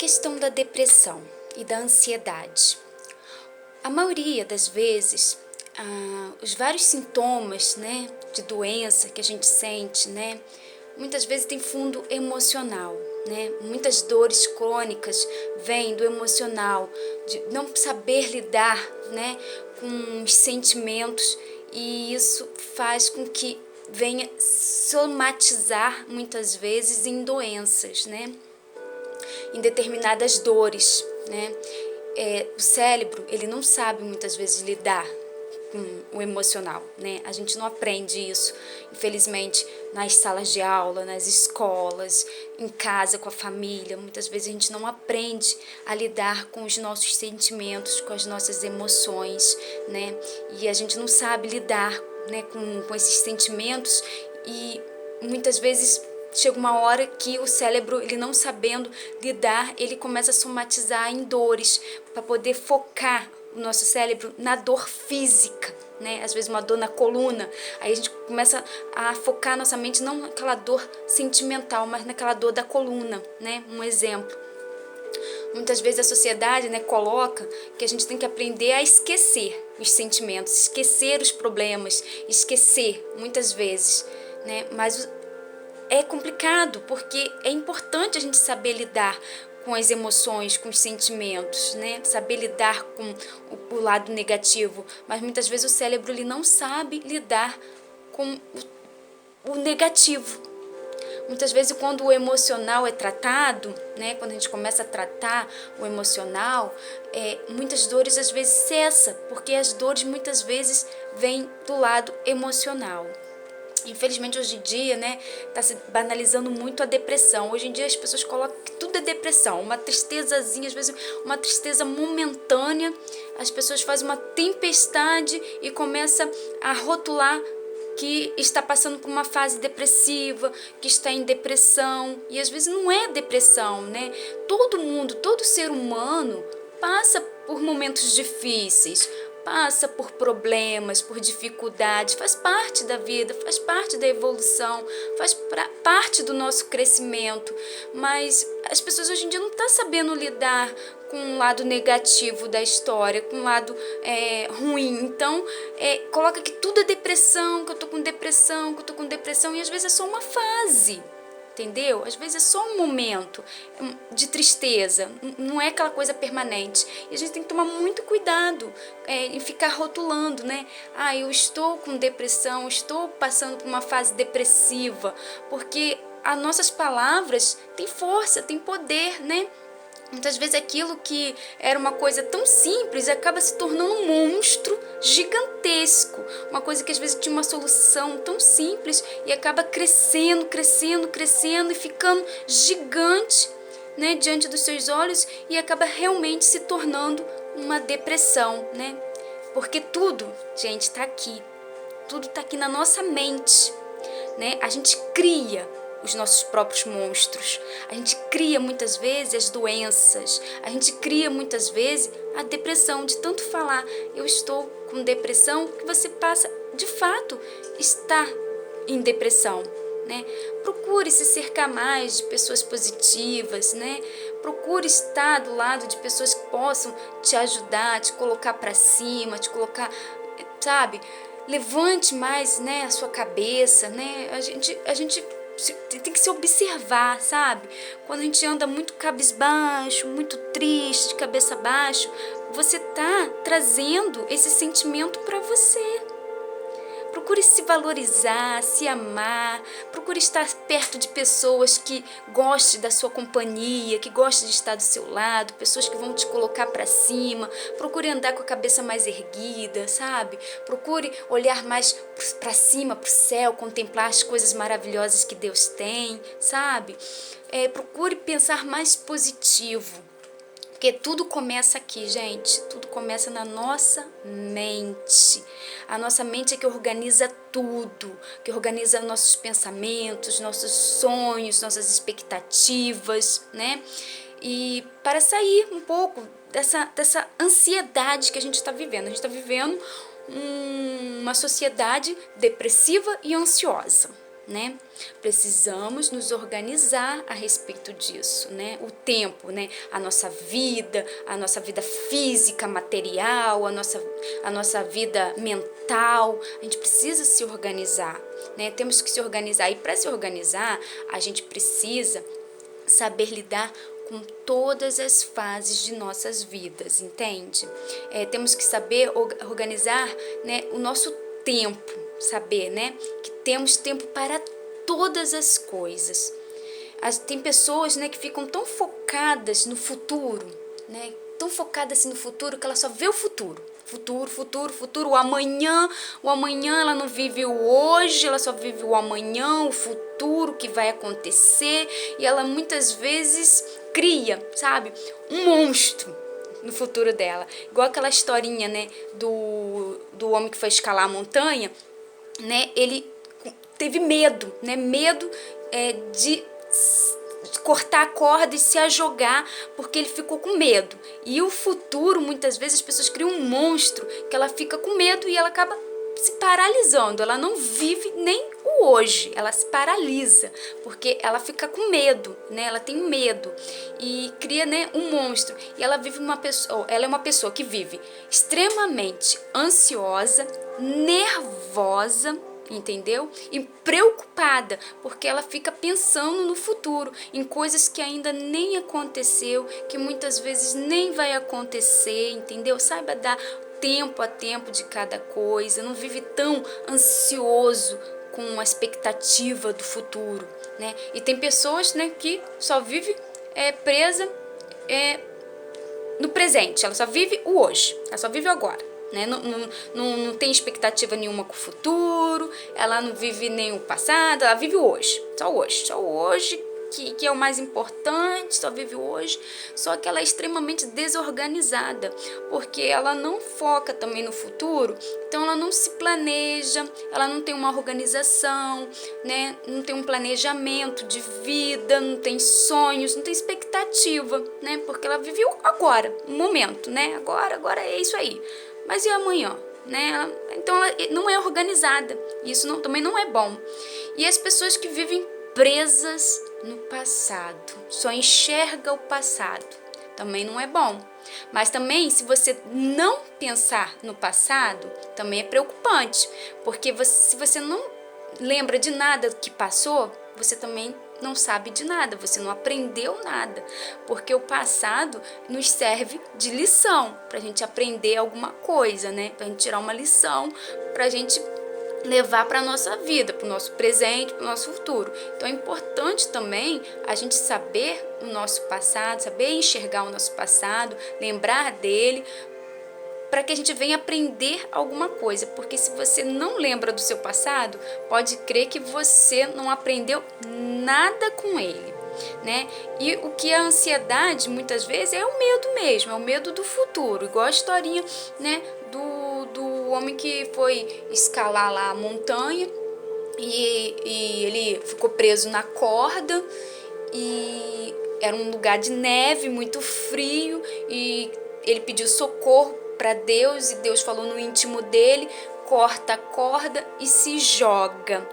questão da depressão e da ansiedade. A maioria das vezes, os vários sintomas, né, de doença que a gente sente, né, muitas vezes tem fundo emocional, né? Muitas dores crônicas vêm do emocional, de não saber lidar, né, com os sentimentos, e isso faz com que venha somatizar muitas vezes em doenças, né? Em determinadas dores, né? O cérebro, ele não sabe muitas vezes lidar com o emocional, né? A gente não aprende isso, infelizmente, nas salas de aula, nas escolas, em casa, com a família. Muitas vezes a gente não aprende a lidar com os nossos sentimentos, com as nossas emoções, né? E a gente não sabe lidar, né, com esses sentimentos, e muitas vezes chega uma hora que o cérebro, ele não sabendo lidar, ele começa a somatizar em dores, para poder focar o nosso cérebro na dor física, né? Às vezes uma dor na coluna, aí a gente começa a focar nossa mente não naquela dor sentimental, mas naquela dor da coluna, né? Um exemplo. Muitas vezes a sociedade, né, coloca que a gente tem que aprender a esquecer os sentimentos, esquecer os problemas, esquecer muitas vezes, né? Mas é complicado, porque é importante a gente saber lidar com as emoções, com os sentimentos, né? Saber lidar com o lado negativo, mas muitas vezes o cérebro, ele não sabe lidar com o negativo. Muitas vezes, quando o emocional é tratado, né, quando a gente começa a tratar o emocional, muitas dores às vezes cessam, porque as dores muitas vezes vêm do lado emocional. Infelizmente, hoje em dia, né, está se banalizando muito a depressão. Hoje em dia as pessoas colocam que tudo é depressão, uma tristezazinha, às vezes uma tristeza momentânea. As pessoas fazem uma tempestade e começam a rotular que está passando por uma fase depressiva, que está em depressão, e às vezes não é depressão, né? Todo mundo, todo ser humano passa por momentos difíceis, passa por problemas, por dificuldades, faz parte da vida, faz parte da evolução, faz parte do nosso crescimento, mas as pessoas hoje em dia não estão sabendo lidar com o lado negativo da história, com o lado ruim. Então, coloca que tudo é depressão, que eu tô com depressão, que eu tô com depressão, e às vezes é só uma fase. Entendeu? Às vezes é só um momento de tristeza, não é aquela coisa permanente. E a gente tem que tomar muito cuidado em ficar rotulando, né? Eu estou com depressão, estou passando por uma fase depressiva, porque as nossas palavras têm força, têm poder, né? Muitas vezes aquilo que era uma coisa tão simples acaba se tornando um monstro gigantesco. Uma coisa que às vezes tinha uma solução tão simples e acaba crescendo, crescendo, crescendo e ficando gigante, né, diante dos seus olhos, e acaba realmente se tornando uma depressão, né? Porque tudo, gente, está aqui. Tudo está aqui na nossa mente, né? A gente cria os nossos próprios monstros. A gente cria muitas vezes as doenças, a gente cria muitas vezes a depressão, de tanto falar eu estou com depressão, que você passa, de fato, estar em depressão, né? Procure se cercar mais de pessoas positivas, né? Procure estar do lado de pessoas que possam te ajudar, te colocar para cima, te colocar, sabe? Levante mais, né, a sua cabeça, né? A gente tem que se observar, sabe? Quando a gente anda muito cabisbaixo, muito triste, de cabeça baixa, você tá trazendo esse sentimento para você. Procure se valorizar, se amar, procure estar perto de pessoas que gostem da sua companhia, que gostem de estar do seu lado, pessoas que vão te colocar para cima. Procure andar com a cabeça mais erguida, sabe? Procure olhar mais para cima, para o céu, contemplar as coisas maravilhosas que Deus tem, sabe? Procure pensar mais positivo. Porque tudo começa aqui, gente. Tudo começa na nossa mente. A nossa mente é que organiza tudo, que organiza nossos pensamentos, nossos sonhos, nossas expectativas, né? E para sair um pouco dessa ansiedade que a gente está vivendo. A gente está vivendo uma sociedade depressiva e ansiosa. né? Precisamos nos organizar a respeito disso, né? O tempo, né? A nossa vida física, material, a nossa vida mental, a gente precisa se organizar, né? Temos que se organizar, e para se organizar, a gente precisa saber lidar com todas as fases de nossas vidas, entende? Temos que saber organizar, né, o nosso tempo, saber, né, que temos tempo para todas as coisas. Tem pessoas, né, que ficam tão focadas no futuro, né, tão focadas assim no futuro, que ela só vê o futuro. Futuro, o amanhã ela não vive o hoje, ela só vive o amanhã, o futuro que vai acontecer, e ela muitas vezes cria, sabe, um monstro no futuro dela. Igual aquela historinha, né, do homem que foi escalar a montanha, né, ele teve medo, né, de cortar a corda e se jogar, porque ele ficou com medo. E o futuro, muitas vezes, as pessoas criam um monstro que ela fica com medo e ela acaba se paralisando. Ela não vive nem o hoje, ela se paralisa, porque ela fica com medo, né? Ela tem medo e cria, né, um monstro. E ela é uma pessoa que vive extremamente ansiosa, nervosa, entendeu? E preocupada, porque ela fica pensando no futuro, em coisas que ainda nem aconteceu, que muitas vezes nem vai acontecer, entendeu? Saiba dar tempo a tempo de cada coisa, não vive tão ansioso com a expectativa do futuro, né? E tem pessoas, né, que só vive presa no presente, ela só vive o hoje, ela só vive o agora. Né? Não tem expectativa nenhuma com o futuro, ela não vive nem o passado, ela vive o hoje, só o hoje que é o mais importante, só vive o hoje. Só que ela é extremamente desorganizada, porque ela não foca também no futuro, então ela não se planeja, ela não tem uma organização, né? Não tem um planejamento de vida, não tem sonhos, não tem expectativa, né? Porque ela viveu agora, um momento, né? Agora é isso aí. Mas e amanhã? Né? Então ela não é organizada. Isso também não é bom. E as pessoas que vivem presas no passado, só enxerga o passado, também não é bom. Mas também, se você não pensar no passado, também é preocupante, porque se você não lembra de nada que passou, você também não sabe de nada, você não aprendeu nada, porque o passado nos serve de lição, para a gente aprender alguma coisa, né? Para a gente tirar uma lição, para a gente levar para a nossa vida, para o nosso presente, para o nosso futuro. Então é importante também a gente saber o nosso passado, saber enxergar o nosso passado, lembrar dele, para que a gente venha aprender alguma coisa, porque se você não lembra do seu passado, pode crer que você não aprendeu nada com ele, né? E o que é a ansiedade, muitas vezes, é o medo mesmo, é o medo do futuro, igual a historinha, né, do homem que foi escalar lá a montanha e ele ficou preso na corda, e era um lugar de neve, muito frio, e ele pediu socorro para Deus, e Deus falou no íntimo dele: corta a corda e se joga.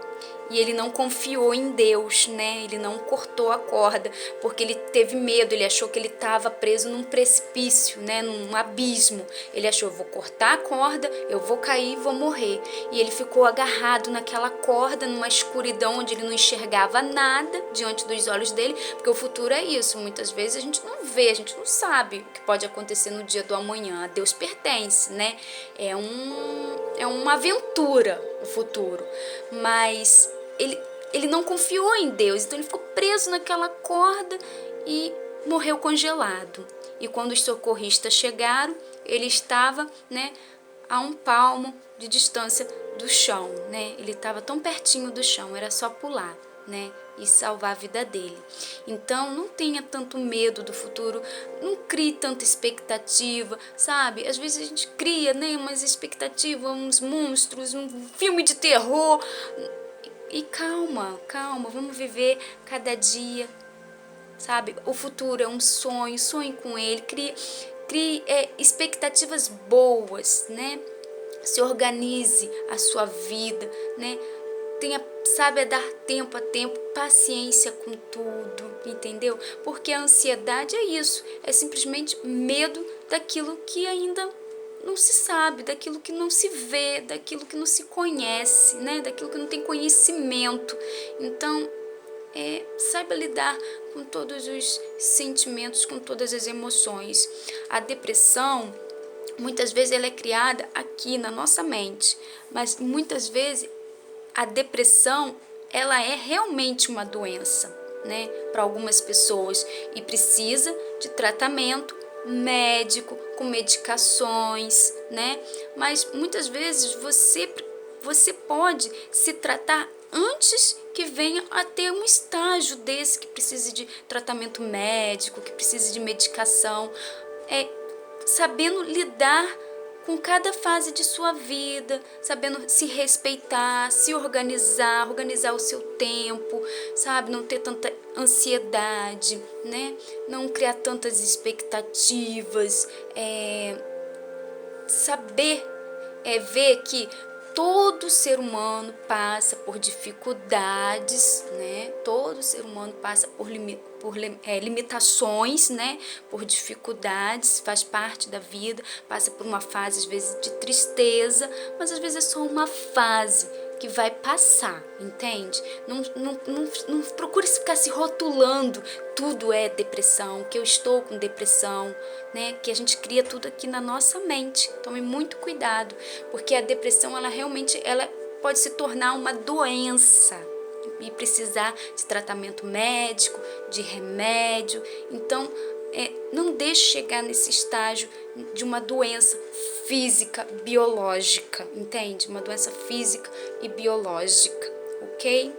E ele não confiou em Deus, né? Ele não cortou a corda, porque ele teve medo, ele achou que ele estava preso num precipício, né? Num abismo. Ele achou: eu vou cortar a corda, eu vou cair, vou morrer. E ele ficou agarrado naquela corda, numa escuridão onde ele não enxergava nada diante dos olhos dele, porque o futuro é isso. Muitas vezes a gente não vê, a gente não sabe o que pode acontecer no dia do amanhã. A Deus pertence, né? É uma aventura o futuro, mas ele não confiou em Deus, então ele ficou preso naquela corda e morreu congelado. E quando os socorristas chegaram, ele estava, né, a um palmo de distância do chão, né? Ele estava tão pertinho do chão, era só pular, né, e salvar a vida dele. Então não tenha tanto medo do futuro, não crie tanta expectativa, sabe? Às vezes a gente cria, né, umas expectativas, uns monstros, um filme de terror. E calma, vamos viver cada dia, sabe? O futuro é um sonho, sonhe com ele, crie expectativas boas, né? Se organize a sua vida, né? saiba dar tempo a tempo, paciência com tudo, entendeu? Porque a ansiedade é isso, é simplesmente medo daquilo que ainda não se sabe, daquilo que não se vê, daquilo que não se conhece, né? Daquilo que não tem conhecimento. Então, saiba lidar com todos os sentimentos, com todas as emoções. A depressão, muitas vezes, ela é criada aqui na nossa mente, mas muitas vezes a depressão, ela é realmente uma doença, né, para algumas pessoas, e precisa de tratamento médico, com medicações, né? Mas muitas vezes você pode se tratar antes que venha a ter um estágio desse, que precise de tratamento médico, que precise de medicação, sabendo lidar com cada fase de sua vida, sabendo se respeitar, se organizar o seu tempo, sabe? Não ter tanta ansiedade, né? Não criar tantas expectativas, saber ver que todo ser humano passa por dificuldades, né? Todo ser humano passa por limitações, né? Por dificuldades, faz parte da vida, passa por uma fase às vezes de tristeza, mas às vezes é só uma fase que vai passar, entende? Não procure ficar se rotulando, tudo é depressão, que eu estou com depressão, né? Que a gente cria tudo aqui na nossa mente. Tome muito cuidado, porque a depressão, ela pode se tornar uma doença e precisar de tratamento médico, de remédio. Então, não deixe chegar nesse estágio de uma doença física, biológica, entende? Uma doença física e biológica, ok?